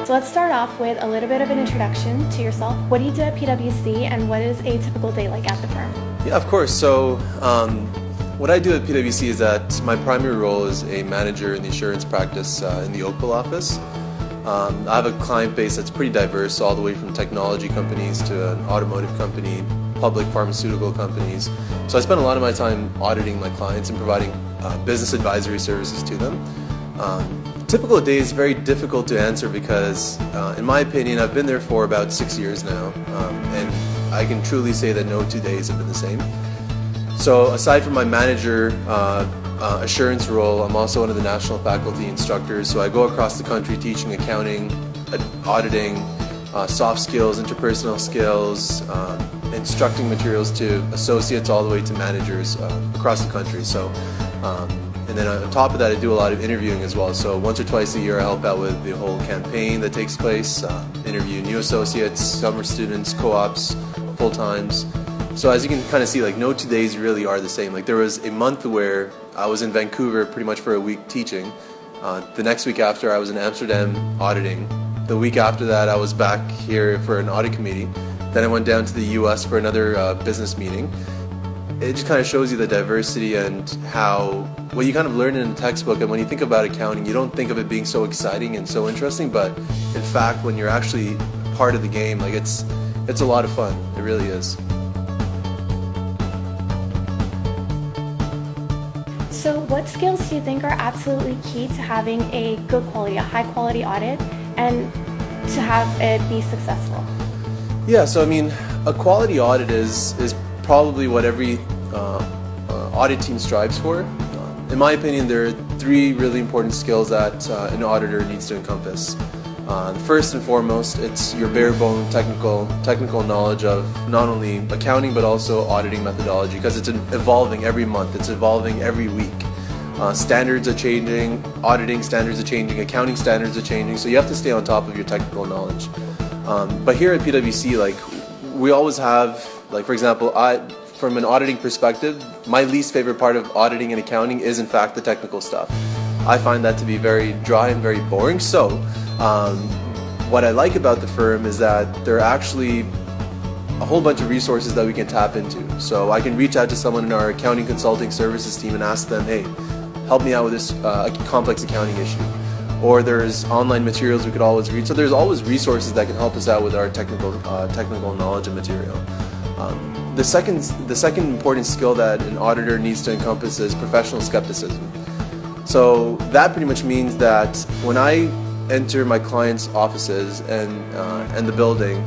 So let's start off with a little bit of an introduction to yourself. What do you do at PWC and what is a typical day like at the firm? Yeah, of course. So what I do at PWC is that my primary role is a manager in the insurance practice in the Oakville office. I have a client base that's pretty diverse, all the way from technology companies to an automotive company, public pharmaceutical companies. So I spend a lot of my time auditing my clients and providing business advisory services to them. Typical day is very difficult to answer because, in my opinion, I've been there for about 6 years now, and I can truly say that no 2 days have been the same. So aside from my manager assurance role, I'm also one of the national faculty instructors, so I go across the country teaching accounting, auditing, soft skills, interpersonal skills, instructing materials to associates all the way to managers across the country. So, and then on top of that, I do a lot of interviewing as well. So once or twice a year, I help out with the whole campaign that takes place, interview new associates, summer students, co-ops, full-times. So as you can kind of see, like no 2 days really are the same. Like there was a month where I was in Vancouver pretty much for a week teaching. The next week after, I was in Amsterdam auditing. The week after that, I was back here for an audit committee. Then I went down to the US for another business meeting. It just kind of shows you the diversity and how, what you kind of learn in a textbook, and when you think about accounting, you don't think of it being so exciting and so interesting, but in fact, when you're actually part of the game, like it's a lot of fun. It really is. So what skills do you think are absolutely key to having a good quality, a high quality audit, and to have it be successful? Yeah, so I mean, a quality audit is probably what every audit team strives for. In my opinion, there are three really important skills that an auditor needs to encompass. First and foremost, it's your bare bone technical knowledge of not only accounting but also auditing methodology, because it's evolving every month, it's evolving every week. Standards are changing, auditing standards are changing, accounting standards are changing, so you have to stay on top of your technical knowledge. But here at PWC, like we always have, like for example, from an auditing perspective, my least favorite part of auditing and accounting is in fact the technical stuff. I find that to be very dry and very boring. So what I like about the firm is that there are actually a whole bunch of resources that we can tap into. So I can reach out to someone in our accounting consulting services team and ask them, hey, help me out with this complex accounting issue. Or there's online materials we could always read. So there's always resources that can help us out with our technical knowledge and material. The second important skill that an auditor needs to encompass is professional skepticism. So that pretty much means that when I enter my client's offices and the building,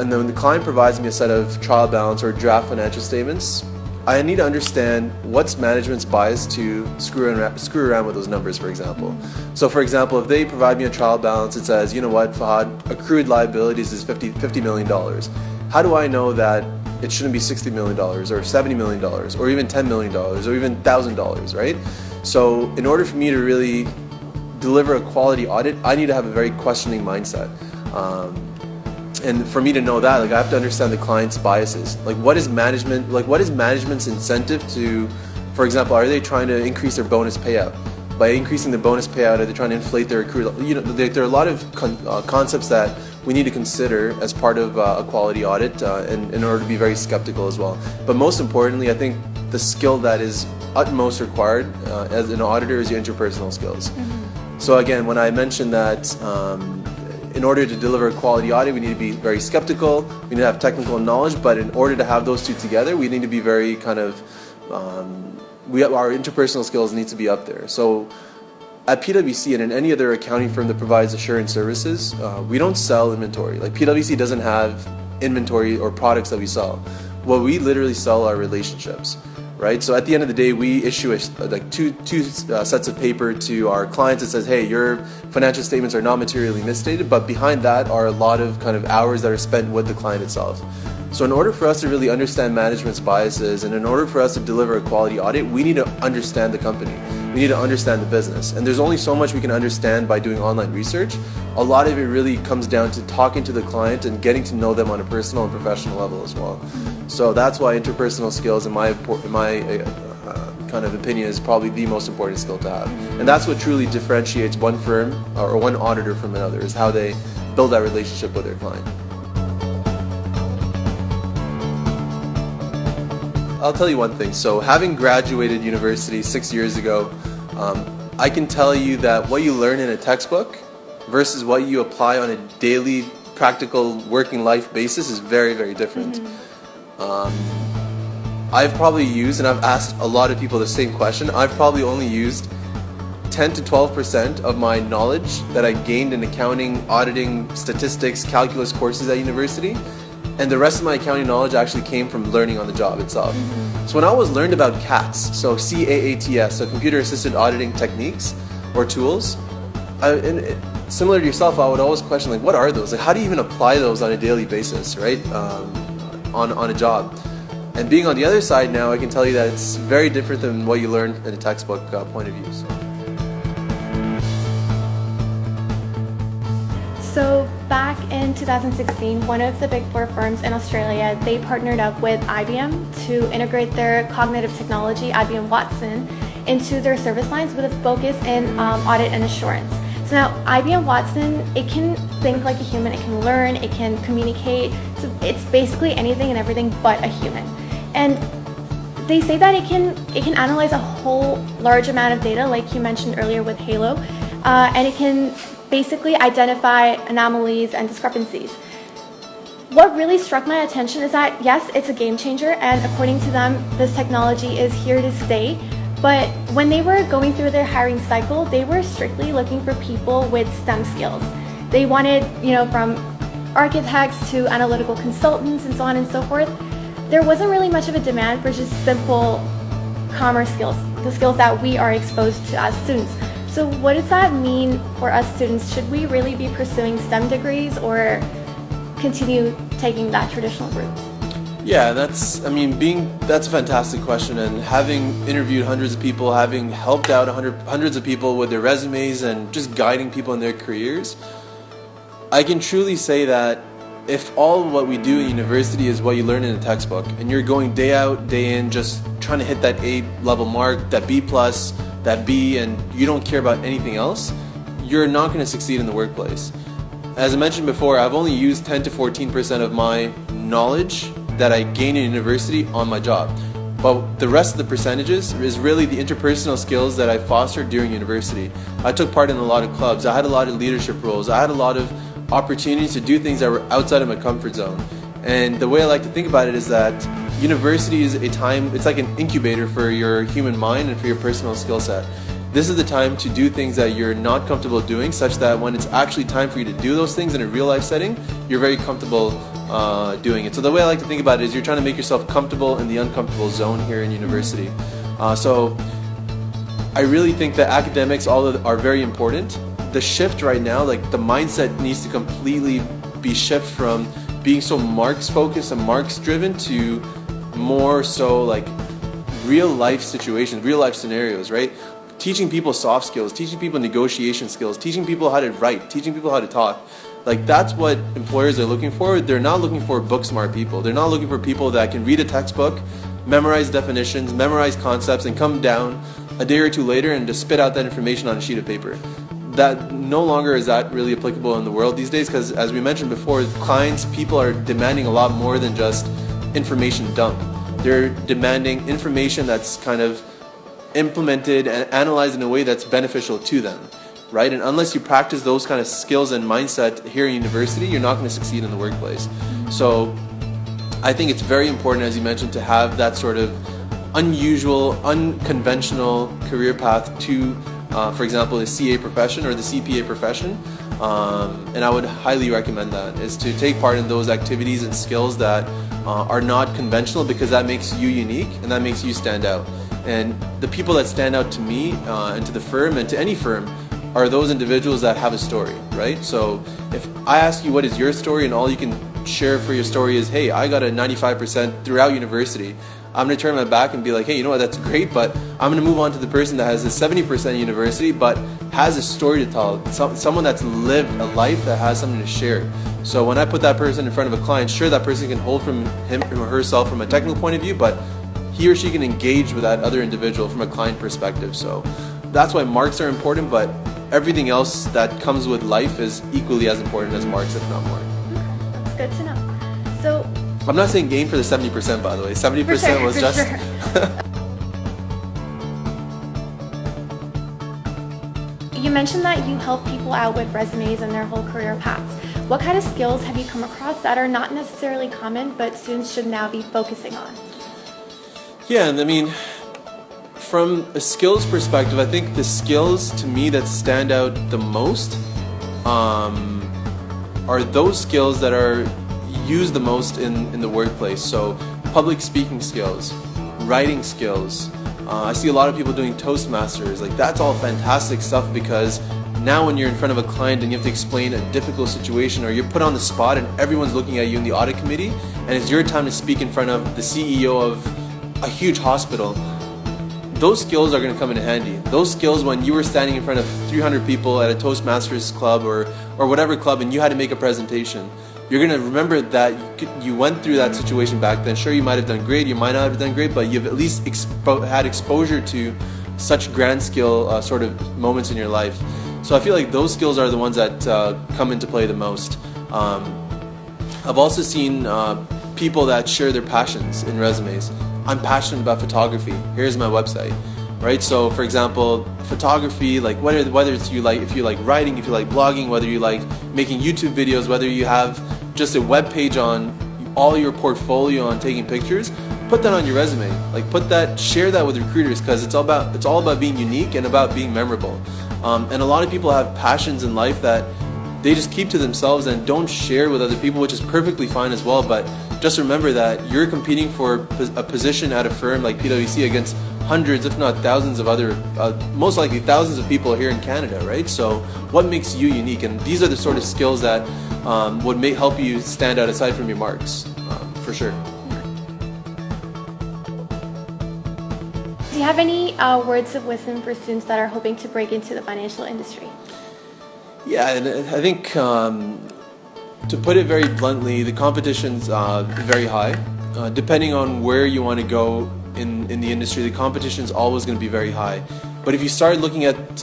and then when the client provides me a set of trial balance or draft financial statements, I need to understand what's management's bias to screw around with those numbers, for example. So for example, if they provide me a trial balance, it says, you know what, Fahad, accrued liabilities is $50 million. How do I know that it shouldn't be $60 million or $70 million or even $10 million or even $1,000, right? So in order for me to really deliver a quality audit, I need to have a very questioning mindset. And for me to know that, like I have to understand the client's biases. Like what is management's incentive to, for example, are they trying to increase their bonus payout? By increasing the bonus payout, are they trying to inflate their accrued? You know, there are a lot of concepts that we need to consider as part of a quality audit and in order to be very skeptical as well. But most importantly, I think the skill that is utmost required as an auditor is your interpersonal skills. Mm-hmm. So again, when I mentioned that in order to deliver a quality audit, we need to be very skeptical, we need to have technical knowledge, but in order to have those two together, we need to be very kind of, our interpersonal skills need to be up there. So at PWC and in any other accounting firm that provides assurance services, we don't sell inventory. Like PWC doesn't have inventory or products that we sell. What we literally sell are relationships. Right? So at the end of the day, we issue two sets of paper to our clients that says, hey, your financial statements are not materially misstated, but behind that are a lot of kind of hours that are spent with the client itself. So in order for us to really understand management's biases and in order for us to deliver a quality audit, we need to understand the company. We need to understand the business. And there's only so much we can understand by doing online research. A lot of it really comes down to talking to the client and getting to know them on a personal and professional level as well. So that's why interpersonal skills, in my kind kind of opinion, is probably the most important skill to have. And that's what truly differentiates one firm or one auditor from another, is how they build that relationship with their client. I'll tell you one thing. So having graduated university 6 years ago, I can tell you that what you learn in a textbook versus what you apply on a daily practical working life basis is very, very different. I've probably used, and I've asked a lot of people the same question, I've probably only used 10 to 12% of my knowledge that I gained in accounting, auditing, statistics, calculus courses at university, and the rest of my accounting knowledge actually came from learning on the job itself. So when I was learned about CATs, so CAATS, so computer assisted auditing techniques or tools, similar to yourself, I would always question, like, what are those? Like, how do you even apply those on a daily basis, right? On a job. And being on the other side now, I can tell you that it's very different than what you learn in a textbook point of view. So back in 2016, one of the big four firms in Australia, they partnered up with IBM to integrate their cognitive technology, IBM Watson, into their service lines with a focus in audit and assurance. So now IBM Watson, it can think like a human, it can learn, it can communicate. So it's basically anything and everything but a human. And they say that it can analyze a whole large amount of data, like you mentioned earlier with Halo, and it can basically identify anomalies and discrepancies. What really struck my attention is that, yes, it's a game changer, and according to them, this technology is here to stay. But when they were going through their hiring cycle, they were strictly looking for people with STEM skills. They wanted, from architects to analytical consultants and so on and so forth. There wasn't really much of a demand for just simple commerce skills, the skills that we are exposed to as students. So what does that mean for us students? Should we really be pursuing STEM degrees or continue taking that traditional route? Yeah, that's a fantastic question, and having interviewed hundreds of people, having helped out hundreds of people with their resumes and just guiding people in their careers, I can truly say that if all what we do in university is what you learn in a textbook, and you're going day out, day in, just trying to hit that A level mark, that B plus, that B, and you don't care about anything else, you're not going to succeed in the workplace. As I mentioned before, I've only used 10 to 14% of my knowledge that I gain in university on my job. But the rest of the percentages is really the interpersonal skills that I fostered during university. I took part in a lot of clubs, I had a lot of leadership roles, I had a lot of opportunities to do things that were outside of my comfort zone. And the way I like to think about it is that university is a time, it's like an incubator for your human mind and for your personal skill set. This is the time to do things that you're not comfortable doing, such that when it's actually time for you to do those things in a real life setting, you're very comfortable doing it. So the way I like to think about it is you're trying to make yourself comfortable in the uncomfortable zone here in university. So I really think that academics are very important. The shift right now, like the mindset needs to completely be shift from being so marks focused and marks driven to more so like real life situations, real life scenarios, right? Teaching people soft skills, teaching people negotiation skills, teaching people how to write, teaching people how to talk. Like that's what employers are looking for. They're not looking for book smart people. They're not looking for people that can read a textbook, memorize definitions, memorize concepts, and come down a day or two later and just spit out that information on a sheet of paper. That no longer is that really applicable in the world these days, because as we mentioned before, clients, people are demanding a lot more than just information dump. They're demanding information that's kind of implemented and analyzed in a way that's beneficial to them, right? And unless you practice those kind of skills and mindset here in university, you're not going to succeed in the workplace. So I think it's very important, as you mentioned, to have that sort of unusual, unconventional career path to for example, the CA profession or the CPA profession, and I would highly recommend that, is to take part in those activities and skills that are not conventional, because that makes you unique and that makes you stand out. And the people that stand out to me and to the firm and to any firm are those individuals that have a story, right? So if I ask you what is your story and all you can share for your story is, hey, I got a 95% throughout university, I'm going to turn my back and be like, hey, you know what, that's great, but I'm going to move on to the person that has a 70% university but has a story to tell, someone that's lived a life that has something to share. So when I put that person in front of a client, sure, that person can hold from him or herself from a technical point of view, but he or she can engage with that other individual from a client perspective. So that's why marks are important, but everything else that comes with life is equally as important as marks, if not more. That's good to know. So I'm not saying aim for the 70%, by the way. 70% was just... You mentioned that you help people out with resumes and their whole career paths. What kind of skills have you come across that are not necessarily common, but students should now be focusing on? Yeah, and I mean, from a skills perspective, I think the skills to me that stand out the most are those skills that are used the most in the workplace. So public speaking skills, writing skills. I see a lot of people doing Toastmasters. Like, that's all fantastic stuff, because now when you're in front of a client and you have to explain a difficult situation, or you're put on the spot and everyone's looking at you in the audit committee and it's your time to speak in front of the CEO of a huge hospital, those skills are going to come in handy. Those skills when you were standing in front of 300 people at a Toastmasters club or whatever club and you had to make a presentation, you're going to remember that you went through that situation back then. Sure, you might have done great, you might not have done great, but you've at least had exposure to such grand skill sort of moments in your life. So I feel like those skills are the ones that come into play the most. I've also seen people that share their passions in resumes. I'm passionate about photography. Here's my website, right? So, for example, photography, like whether it's if you like writing, if you like blogging, whether you like making YouTube videos, whether you have just a web page on all your portfolio on taking pictures, put that on your resume. Like, share that with recruiters, because it's all about being unique and about being memorable. And a lot of people have passions in life that they just keep to themselves and don't share with other people, which is perfectly fine as well. But just remember that you're competing for a position at a firm like PWC against hundreds, if not thousands of other, most likely thousands of people here in Canada, right? So what makes you unique? And these are the sort of skills that would help you stand out aside from your marks, for sure. Do you have any words of wisdom for students that are hoping to break into the financial industry? Yeah, and I think to put it very bluntly, the competition's very high. Depending on where you want to go in the industry, the competition's always going to be very high. But if you start looking at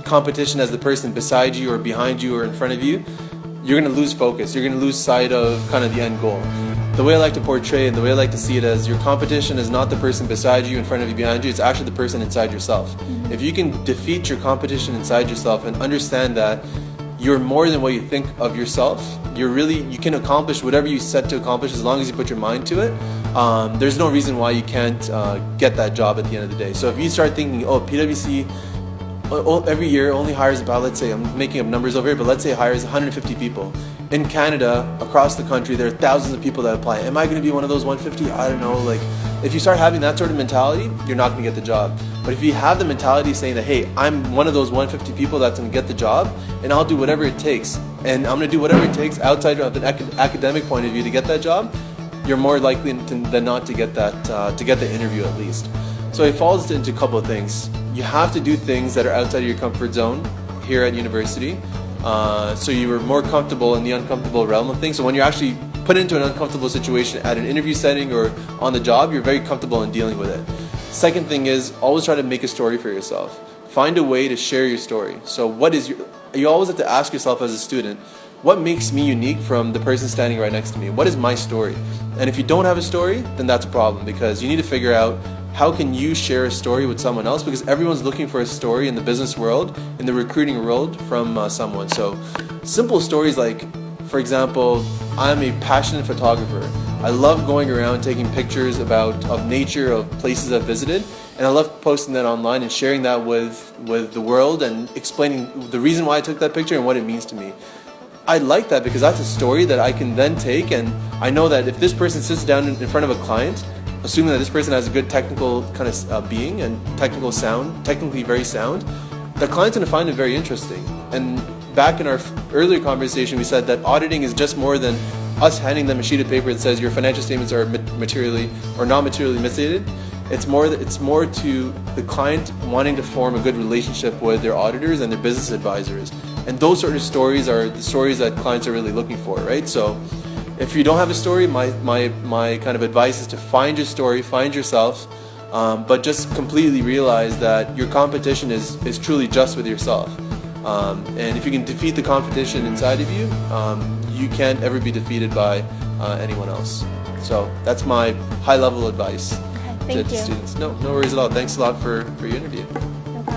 competition as the person beside you or behind you or in front of you, you're going to lose focus. You're going to lose sight of kind of the end goal. The way I like to portray and the way I like to see it as, your competition is not the person beside you, in front of you, behind you, it's actually the person inside yourself. If you can defeat your competition inside yourself and understand that you're more than what you think of yourself, you can accomplish whatever you set to accomplish as long as you put your mind to it. There's no reason why you can't get that job at the end of the day. So if you start thinking, oh, PWC every year only hires about, let's say, I'm making up numbers over here, but let's say it hires 150 people. In Canada, across the country, there are thousands of people that apply. Am I going to be one of those 150? I don't know. Like, if you start having that sort of mentality, you're not going to get the job. But if you have the mentality saying that, hey, I'm one of those 150 people that's going to get the job, and I'll do whatever it takes, and I'm going to do whatever it takes outside of an academic point of view to get that job, you're more likely than not to get that, to get the interview at least. So it falls into a couple of things. You have to do things that are outside of your comfort zone here at university. So you are more comfortable in the uncomfortable realm of things. So when you're actually put into an uncomfortable situation at an interview setting or on the job, you're very comfortable in dealing with it. Second thing is, always try to make a story for yourself. Find a way to share your story. So you always have to ask yourself as a student, what makes me unique from the person standing right next to me? What is my story? And if you don't have a story, then that's a problem, because you need to figure out how can you share a story with someone else, because everyone's looking for a story in the business world, in the recruiting world, from someone. So simple stories like, for example, I'm a passionate photographer. I love going around taking pictures of nature, of places I've visited, and I love posting that online and sharing that with the world and explaining the reason why I took that picture and what it means to me. I like that because that's a story that I can then take, and I know that if this person sits down in front of a client, assuming that this person has a good technical kind of being and technically very sound, the client's going to find it very interesting. And back in our earlier conversation, we said that auditing is just more than us handing them a sheet of paper that says your financial statements are materially or non-materially misstated. It's more to the client wanting to form a good relationship with their auditors and their business advisors. And those sort of stories are the stories that clients are really looking for, right? So if you don't have a story, my kind of advice is to find your story, find yourself, but just completely realize that your competition is truly just with yourself. And if you can defeat the competition inside of you, you can't ever be defeated by anyone else. So that's my high-level advice Okay, thank to you. students. No worries at all. Thanks a lot for your interview. No problem.